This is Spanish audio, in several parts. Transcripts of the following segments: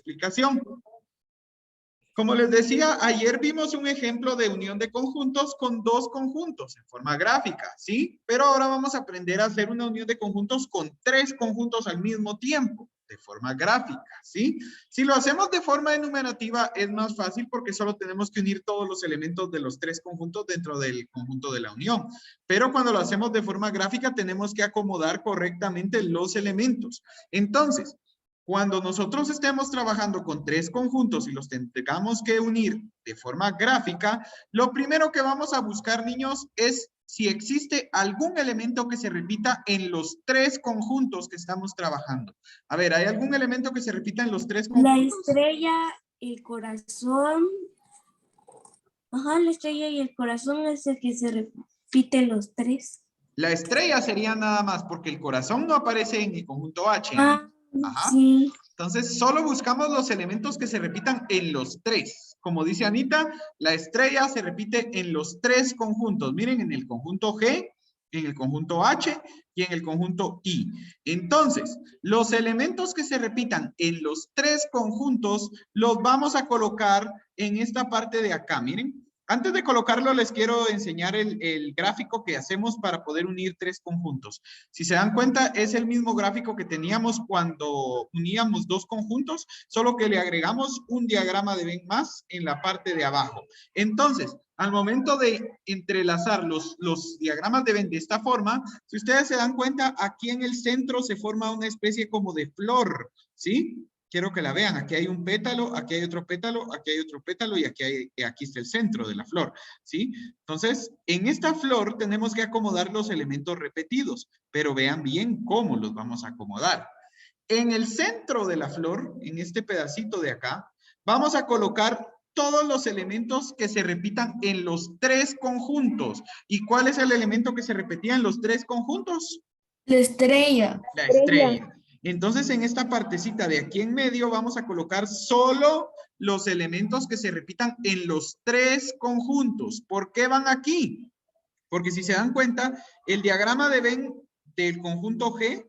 explicación. Como les decía, ayer vimos un ejemplo de unión de conjuntos con dos conjuntos en forma gráfica, ¿sí? Pero ahora vamos a aprender a hacer una unión de conjuntos con tres conjuntos al mismo tiempo, de forma gráfica, ¿sí? Si lo hacemos de forma enumerativa es más fácil porque solo tenemos que unir todos los elementos de los tres conjuntos dentro del conjunto de la unión. Pero cuando lo hacemos de forma gráfica tenemos que acomodar correctamente los elementos. Entonces, cuando nosotros estemos trabajando con tres conjuntos y los tengamos que unir de forma gráfica, lo primero que vamos a buscar, niños, es si existe algún elemento que se repita en los tres conjuntos que estamos trabajando. A ver, ¿hay algún elemento que se repita en los tres conjuntos? La estrella, el corazón. Ajá, la estrella y el corazón es el que se repiten los tres. La estrella sería nada más porque el corazón no aparece en el conjunto H. Ajá. Sí. Entonces, solo buscamos los elementos que se repitan en los tres. Como dice Anita, la estrella se repite en los tres conjuntos. Miren, en el conjunto G, en el conjunto H y en el conjunto I. Entonces, los elementos que se repitan en los tres conjuntos los vamos a colocar en esta parte de acá. Miren. Antes de colocarlo, les quiero enseñar el gráfico que hacemos para poder unir tres conjuntos. Si se dan cuenta, es el mismo gráfico que teníamos cuando uníamos dos conjuntos, solo que le agregamos un diagrama de Venn más en la parte de abajo. Entonces, al momento de entrelazar los diagramas de Venn de esta forma, si ustedes se dan cuenta, aquí en el centro se forma una especie como de flor, ¿sí? Quiero que la vean. Aquí hay un pétalo, aquí hay otro pétalo, aquí hay otro pétalo y aquí está el centro de la flor, ¿sí? Entonces, en esta flor tenemos que acomodar los elementos repetidos, pero vean bien cómo los vamos a acomodar. En el centro de la flor, en este pedacito de acá, vamos a colocar todos los elementos que se repitan en los tres conjuntos. ¿Y cuál es el elemento que se repetía en los tres conjuntos? La estrella. La estrella. Entonces, en esta partecita de aquí en medio vamos a colocar solo los elementos que se repitan en los tres conjuntos. ¿Por qué van aquí? Porque si se dan cuenta, el diagrama de Venn del conjunto G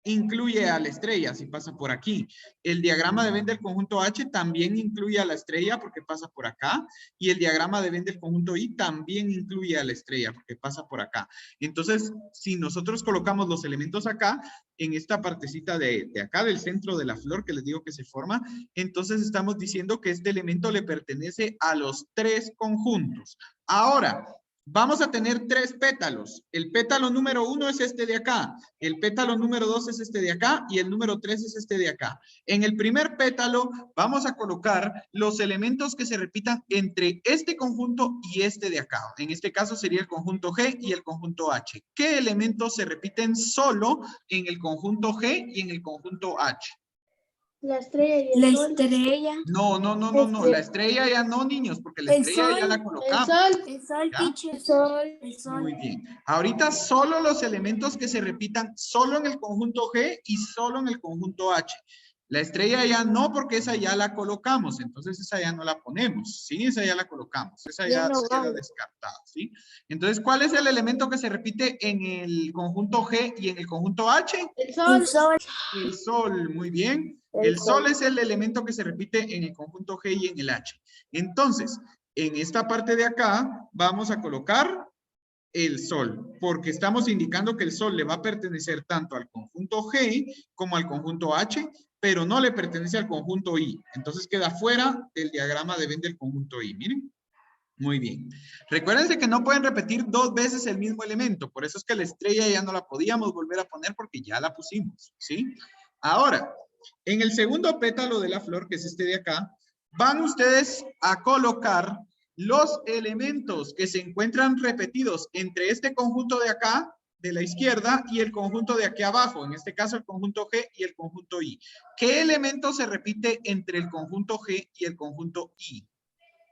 incluye a la estrella, si pasa por aquí. El diagrama de Venn del conjunto H también incluye a la estrella porque pasa por acá. Y el diagrama de Venn del conjunto I también incluye a la estrella porque pasa por acá. Entonces, si nosotros colocamos los elementos acá, en esta partecita de acá, del centro de la flor que les digo que se forma, entonces estamos diciendo que este elemento le pertenece a los tres conjuntos. Ahora, vamos a tener tres pétalos. El pétalo número 1 es este de acá. El pétalo número 2 es este de acá. Y el número 3 es este de acá. En el primer pétalo vamos a colocar los elementos que se repitan entre este conjunto y este de acá. En este caso sería el conjunto G y el conjunto H. ¿Qué elementos se repiten solo en el conjunto G y en el conjunto H? La estrella y el sol. La estrella. No. La estrella ya no, niños, porque la estrella ya la colocamos. El sol, teacher. El sol. Muy bien. Ahorita solo los elementos que se repitan solo en el conjunto G y solo en el conjunto H. La estrella ya no, porque esa ya la colocamos. Entonces esa ya no la ponemos. Sí, esa ya la colocamos. Esa ya no queda descartada. ¿Sí? Entonces, ¿cuál es el elemento que se repite en el conjunto G y en el conjunto H? El sol. El sol, muy bien. El sol es el elemento que se repite en el conjunto G y en el H. Entonces, en esta parte de acá vamos a colocar el sol, porque estamos indicando que el sol le va a pertenecer tanto al conjunto G como al conjunto H, pero no le pertenece al conjunto I. Entonces queda fuera del diagrama de Venn del conjunto I. Miren. Muy bien. Recuérdense que no pueden repetir dos veces el mismo elemento. Por eso es que la estrella ya no la podíamos volver a poner porque ya la pusimos. ¿Sí? Ahora, en el segundo pétalo de la flor, que es este de acá, van ustedes a colocar los elementos que se encuentran repetidos entre este conjunto de acá, de la izquierda, y el conjunto de aquí abajo, en este caso el conjunto G y el conjunto I. ¿Qué elemento se repite entre el conjunto G y el conjunto I?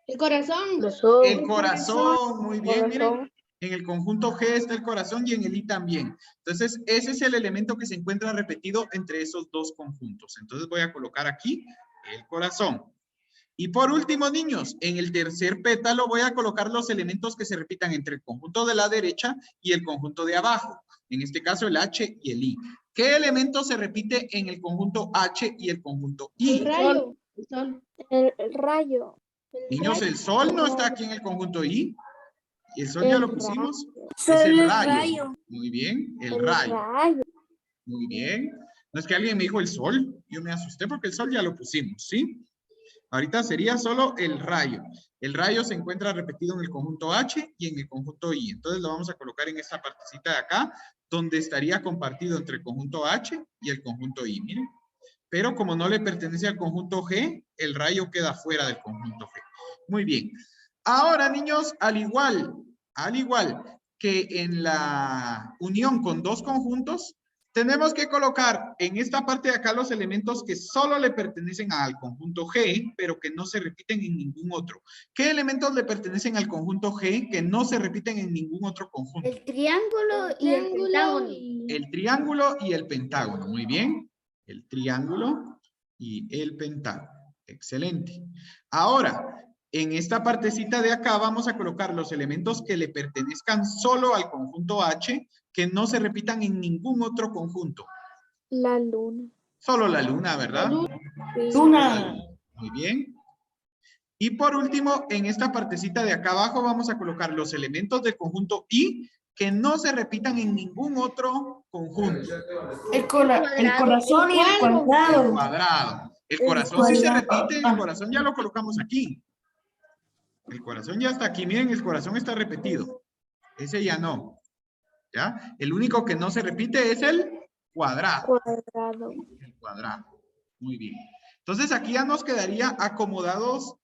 El corazón. El corazón, muy bien, miren. En el conjunto G está el corazón y en el I también. Entonces, ese es el elemento que se encuentra repetido entre esos dos conjuntos. Entonces, voy a colocar aquí el corazón. Y por último, niños, en el tercer pétalo voy a colocar los elementos que se repitan entre el conjunto de la derecha y el conjunto de abajo. En este caso, el H y el I. ¿Qué elemento se repite en el conjunto H y el conjunto I? El rayo. El sol. El rayo. Niños, el sol no está aquí en el conjunto I. ¿Y el sol ya lo pusimos? Es Solo el el rayo. rayo. Muy bien, el rayo. Muy bien. No es que alguien me dijo el sol. Yo me asusté porque el sol ya lo pusimos, ¿sí? Ahorita sería solo el rayo. El rayo se encuentra repetido en el conjunto H y en el conjunto I. Entonces lo vamos a colocar en esta partecita de acá, donde estaría compartido entre el conjunto H y el conjunto I. Miren. Pero como no le pertenece al conjunto G, el rayo queda fuera del conjunto G. Muy bien. Ahora, niños, al igual que en la unión con dos conjuntos, tenemos que colocar en esta parte de acá los elementos que solo le pertenecen al conjunto G, pero que no se repiten en ningún otro. ¿Qué elementos le pertenecen al conjunto G que no se repiten en ningún otro conjunto? El triángulo y el pentágono. El triángulo y el pentágono. Muy bien. El triángulo y el pentágono. Excelente. Ahora, en esta partecita de acá vamos a colocar los elementos que le pertenezcan solo al conjunto H, que no se repitan en ningún otro conjunto. La luna. Solo la luna, ¿verdad? Luna. Muy bien. Y por último, en esta partecita de acá abajo vamos a colocar los elementos del conjunto I que no se repitan en ningún otro conjunto. El corazón y el cuadrado. El cuadrado. El corazón sí se repite, el corazón ya lo colocamos aquí. El corazón ya está aquí. Miren, el corazón está repetido. Ese ya no. ¿Ya? El único que no se repite es el cuadrado. El cuadrado. Muy bien. Entonces aquí ya nos quedarían acomodados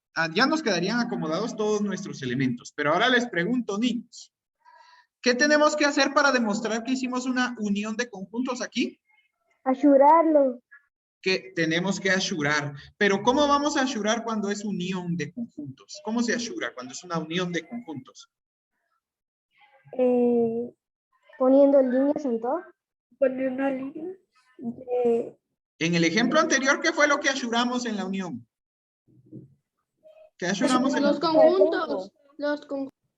todos nuestros elementos. Pero ahora les pregunto, niños, ¿qué tenemos que hacer para demostrar que hicimos una unión de conjuntos aquí? Ayudarlo. Que tenemos que ashurar. Pero ¿cómo vamos a ashurar cuando es unión de conjuntos? ¿Cómo se ashura cuando es una unión de conjuntos? Poniendo líneas en todo. Poner una línea. En el ejemplo anterior, ¿qué fue lo que ashuramos en la unión? ¿Qué ashuramos en Los conjuntos.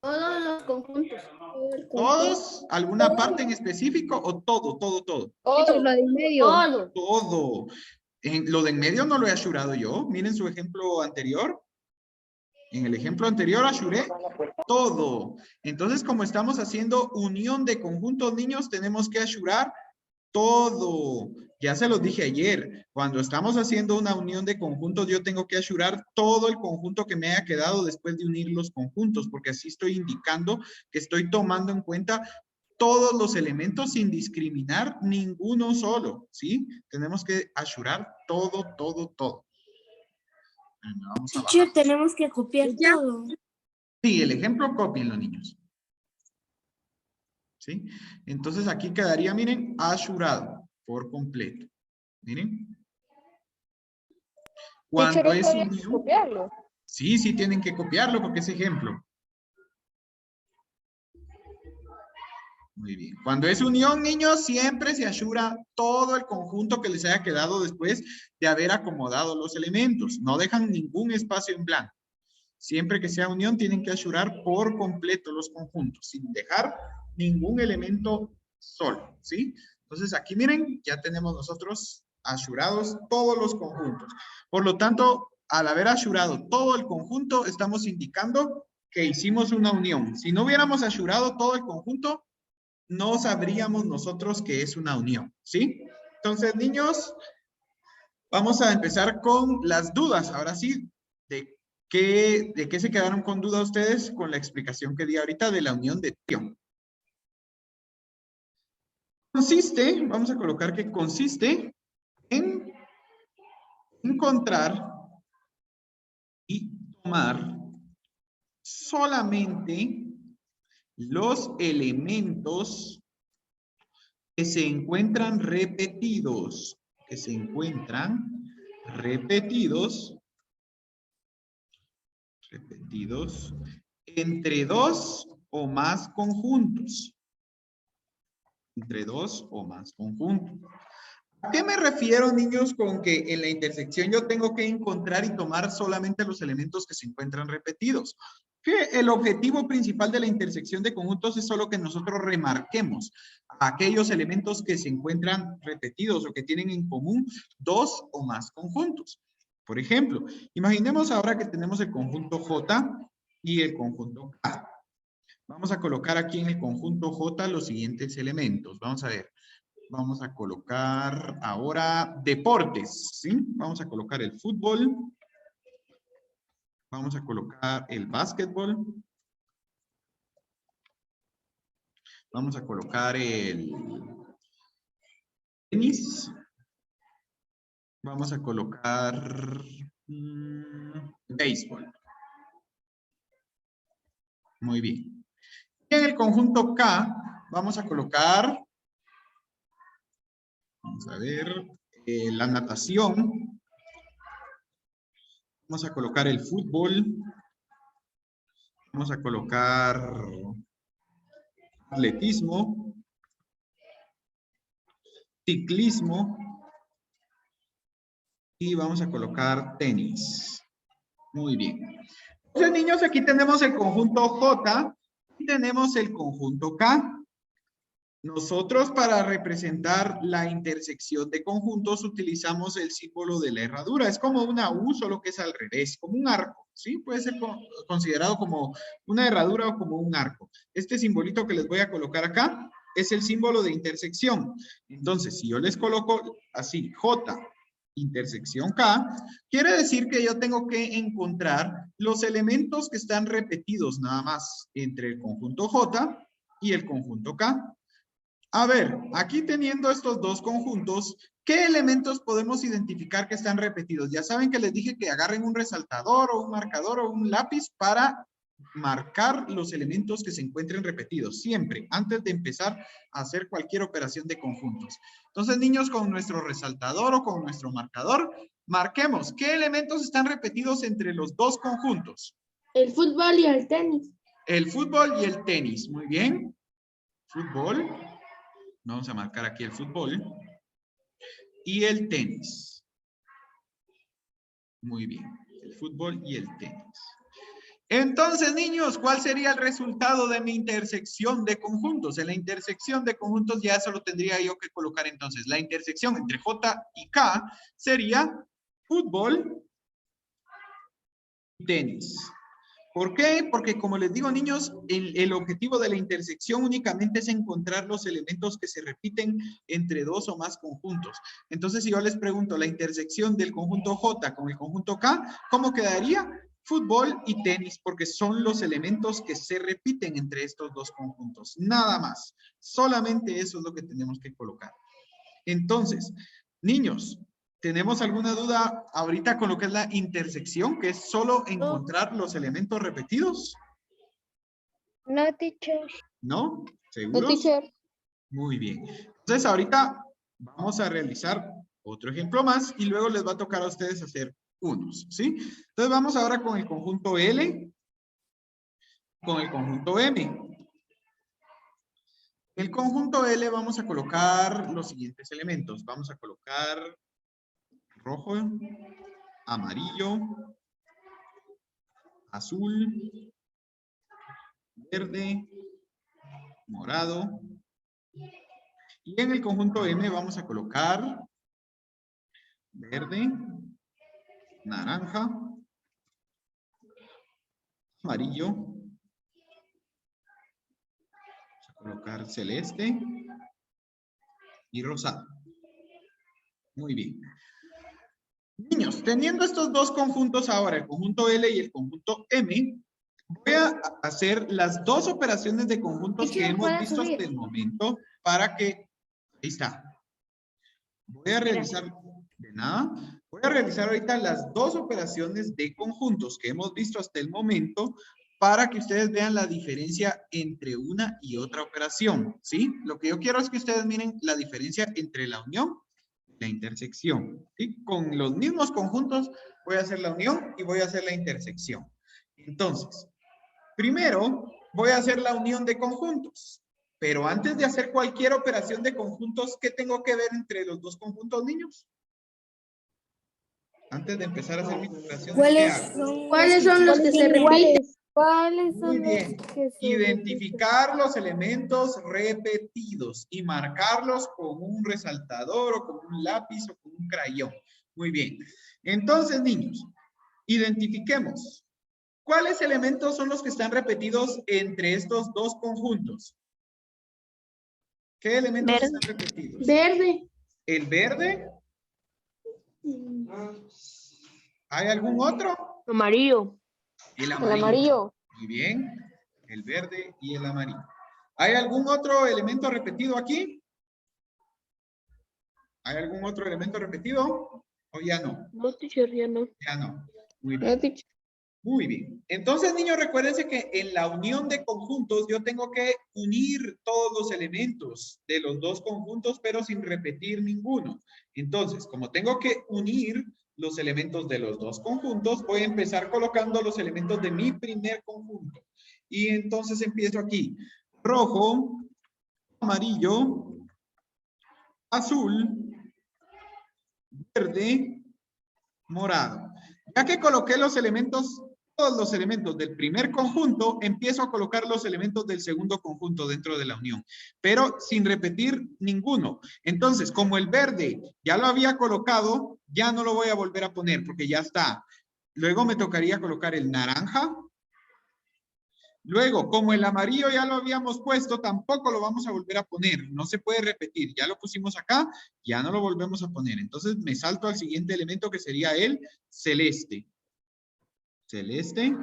Todos los conjuntos. ¿Todos? ¿Alguna parte en específico o todo? Todo lo de en medio. Todo. Lo de en medio no lo he ashurado yo. Miren su ejemplo anterior. En el ejemplo anterior ashuré todo. Entonces, como estamos haciendo unión de conjuntos, niños, tenemos que ashurar todo. Ya se los dije ayer. Cuando estamos haciendo una unión de conjuntos, yo tengo que ashurar todo el conjunto que me haya quedado después de unir los conjuntos, porque así estoy indicando que estoy tomando en cuenta todos los elementos sin discriminar ninguno solo, ¿sí? Tenemos que ashurar todo. Vamos a bajar. Teacher, tenemos que copiar todo. Sí, el ejemplo cópienlo, niños. ¿Sí? Entonces aquí quedaría, miren, ashurado por completo. Miren. Cuando es unión. Copiarlo. Sí, tienen que copiarlo porque es ejemplo. Muy bien. Cuando es unión, niños, siempre se ashura todo el conjunto que les haya quedado después de haber acomodado los elementos. No dejan ningún espacio en blanco. Siempre que sea unión, tienen que ashurar por completo los conjuntos, sin dejar ningún elemento solo, ¿sí? Entonces, aquí miren, ya tenemos nosotros ashurados todos los conjuntos. Por lo tanto, al haber ashurado todo el conjunto, estamos indicando que hicimos una unión. Si no hubiéramos ashurado todo el conjunto, no sabríamos nosotros que es una unión, ¿sí? Entonces, niños, vamos a empezar con las dudas. Ahora sí, ¿de qué se quedaron con duda ustedes con la explicación que di ahorita de la unión de trión? Consiste, vamos a colocar que consiste en encontrar y tomar solamente los elementos que se encuentran repetidos, entre dos o más conjuntos. ¿A qué me refiero, niños, con que en la intersección yo tengo que encontrar y tomar solamente los elementos que se encuentran repetidos? Que el objetivo principal de la intersección de conjuntos es solo que nosotros remarquemos aquellos elementos que se encuentran repetidos o que tienen en común dos o más conjuntos. Por ejemplo, imaginemos ahora que tenemos el conjunto J y el conjunto K. Vamos a colocar aquí en el conjunto J los siguientes elementos. Vamos a ver. Vamos a colocar ahora deportes, ¿sí? Vamos a colocar el fútbol. Vamos a colocar el básquetbol. Vamos a colocar el tenis. Vamos a colocar béisbol. Muy bien. Y en el conjunto K vamos a colocar, vamos a ver, la natación. Vamos a colocar el fútbol. Vamos a colocar atletismo, ciclismo y vamos a colocar tenis. Muy bien. Entonces, niños, aquí tenemos el conjunto J y tenemos el conjunto K. Nosotros para representar la intersección de conjuntos utilizamos el símbolo de la herradura. Es como una U, solo que es al revés, como un arco, ¿sí? Puede ser considerado como una herradura o como un arco. Este simbolito que les voy a colocar acá es el símbolo de intersección. Entonces, si yo les coloco así, J, intersección K, quiere decir que yo tengo que encontrar los elementos que están repetidos nada más entre el conjunto J y el conjunto K. A ver, aquí teniendo estos dos conjuntos, ¿qué elementos podemos identificar que están repetidos? Ya saben que les dije que agarren un resaltador o un marcador o un lápiz para marcar los elementos que se encuentren repetidos, siempre, antes de empezar a hacer cualquier operación de conjuntos. Entonces, niños, con nuestro resaltador o con nuestro marcador, marquemos qué elementos están repetidos entre los dos conjuntos. El fútbol y el tenis. El fútbol y el tenis, muy bien. Fútbol. Vamos a marcar aquí el fútbol. Y el tenis. Muy bien. El fútbol y el tenis. Entonces, niños, ¿cuál sería el resultado de mi intersección de conjuntos? En la intersección de conjuntos ya solo tendría yo que colocar entonces la intersección entre J y K sería fútbol y tenis. ¿Por qué? Porque como les digo, niños, el objetivo de la intersección únicamente es encontrar los elementos que se repiten entre dos o más conjuntos. Entonces, si yo les pregunto la intersección del conjunto J con el conjunto K, ¿cómo quedaría? Fútbol y tenis, porque son los elementos que se repiten entre estos dos conjuntos. Nada más. Solamente eso es lo que tenemos que colocar. Entonces, niños, ¿tenemos alguna duda ahorita con lo que es la intersección, que es solo encontrar los elementos repetidos? No, teacher. ¿No? No, ¿Seguros? teacher. Muy bien. Entonces, ahorita vamos a realizar otro ejemplo más y luego les va a tocar a ustedes hacer unos, ¿sí? Entonces, vamos ahora con el conjunto L, con el conjunto M. En el conjunto L vamos a colocar los siguientes elementos. Vamos a colocar rojo, amarillo, azul, verde, morado. Y en el conjunto M vamos a colocar verde, naranja, amarillo. Vamos a colocar celeste y rosado. Muy bien. Niños, teniendo estos dos conjuntos ahora, el conjunto L y el conjunto M, voy a hacer las dos operaciones de conjuntos que hemos visto hasta el momento para que... Ahí está. Voy a realizar... De nada. Voy a realizar ahorita las dos operaciones de conjuntos que hemos visto hasta el momento para que ustedes vean la diferencia entre una y otra operación, ¿sí? Lo que yo quiero es que ustedes miren la diferencia entre la unión y la intersección, ¿sí? Con los mismos conjuntos voy a hacer la unión y voy a hacer la intersección. Entonces, primero voy a hacer la unión de conjuntos, Pero antes de hacer cualquier operación de conjuntos, ¿qué tengo que ver entre los dos conjuntos, niños? Antes de empezar a hacer mi operación, ¿qué hago? ¿Cuáles son los que se repiten? ¿Cuáles Muy son los bien. que se Identificar los elementos repetidos y marcarlos con un resaltador o con un lápiz o con un crayón. Muy bien. Entonces, niños, identifiquemos. ¿Cuáles elementos son los que están repetidos entre estos dos conjuntos? ¿Qué elementos están repetidos? Verde. ¿El verde? ¿Hay algún otro? Amarillo. El El amarillo. amarillo. Muy bien. El verde y el amarillo. ¿Hay algún otro elemento repetido aquí? ¿Hay algún otro elemento repetido? ¿O ya no? No, teacher, ya no. Ya no. Muy bien. Muy bien. Entonces, niños, recuérdense que en la unión de conjuntos yo tengo que unir todos los elementos de los dos conjuntos, pero sin repetir ninguno. Entonces, como tengo que unir los elementos de los dos conjuntos, voy a empezar colocando los elementos de mi primer conjunto. Y entonces empiezo aquí. Rojo, amarillo, azul, verde, morado. Ya que coloqué los elementos, todos los elementos del primer conjunto, empiezo a colocar los elementos del segundo conjunto dentro de la unión, pero sin repetir ninguno. Entonces, como el verde ya lo había colocado, ya no lo voy a volver a poner porque ya está. Luego me tocaría colocar el naranja. Luego, como el amarillo ya lo habíamos puesto, tampoco lo vamos a volver a poner. No se puede repetir. Ya lo pusimos acá, ya no lo volvemos a poner. Entonces, me salto al siguiente elemento que sería el celeste. Celeste.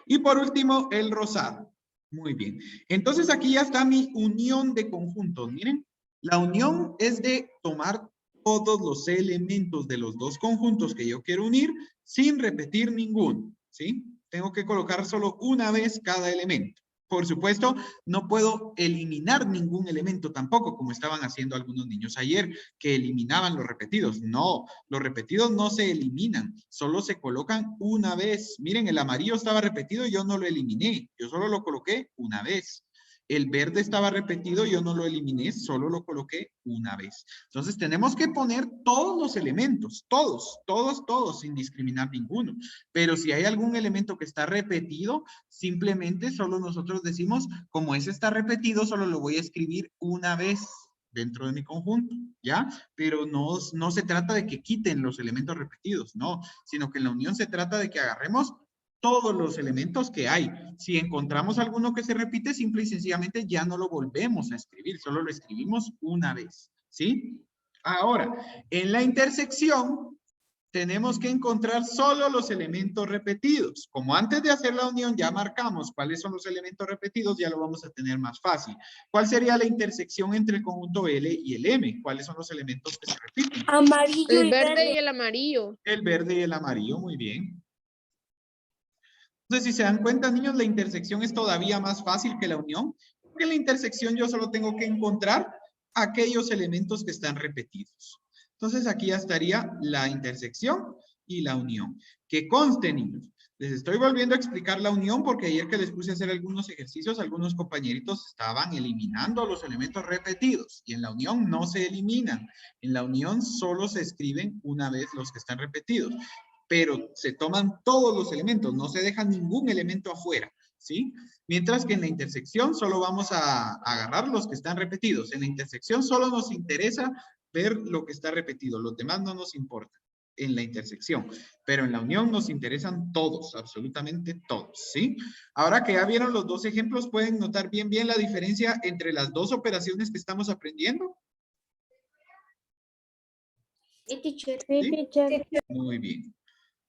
Y por último, el rosado. Muy bien. Entonces, aquí ya está mi unión de conjuntos. Miren, la unión es de tomar todos los elementos de los dos conjuntos que yo quiero unir sin repetir ninguno. ¿Sí? Tengo que colocar solo una vez cada elemento. Por supuesto, no puedo eliminar ningún elemento tampoco, como estaban haciendo algunos niños ayer, que eliminaban los repetidos. No, los repetidos no se eliminan, solo se colocan una vez. Miren, el amarillo estaba repetido y yo no lo eliminé, yo solo lo coloqué una vez. El verde estaba repetido, yo no lo eliminé, solo lo coloqué una vez. Entonces tenemos que poner todos los elementos, todos, sin discriminar ninguno. Pero si hay algún elemento que está repetido, simplemente solo nosotros decimos, como ese está repetido, solo lo voy a escribir una vez dentro de mi conjunto, ¿ya? Pero no se trata de que quiten los elementos repetidos, no, sino que en la unión se trata de que agarremos todos los elementos que hay. Si encontramos alguno que se repite, simple y sencillamente ya no lo volvemos a escribir, solo lo escribimos una vez, ¿sí? Ahora, en la intersección tenemos que encontrar solo los elementos repetidos. Como antes de hacer la unión ya marcamos cuáles son los elementos repetidos, ya lo vamos a tener más fácil. ¿Cuál sería la intersección entre el conjunto L y el M? ¿Cuáles son los elementos que se repiten? Amarillo y El verde verde. y el amarillo. El verde y el amarillo, muy bien. Entonces, si se dan cuenta, niños, la intersección es todavía más fácil que la unión, porque en la intersección yo solo tengo que encontrar aquellos elementos que están repetidos. Entonces, aquí ya estaría la intersección y la unión. Que conste, niños, les estoy volviendo a explicar la unión porque ayer que les puse a hacer algunos ejercicios, algunos compañeritos estaban eliminando los elementos repetidos y en la unión no se eliminan. En la unión solo se escriben una vez los que están repetidos, pero se toman todos los elementos, no se deja ningún elemento afuera, ¿sí? Mientras que en la intersección solo vamos a agarrar los que están repetidos. En la intersección solo nos interesa ver lo que está repetido, los demás no nos importa en la intersección, pero en la unión nos interesan todos, absolutamente todos, ¿sí? Ahora que ya vieron los dos ejemplos, ¿pueden notar bien la diferencia entre las dos operaciones que estamos aprendiendo? Sí, teacher. ¿Sí? Sí, teacher. Muy bien.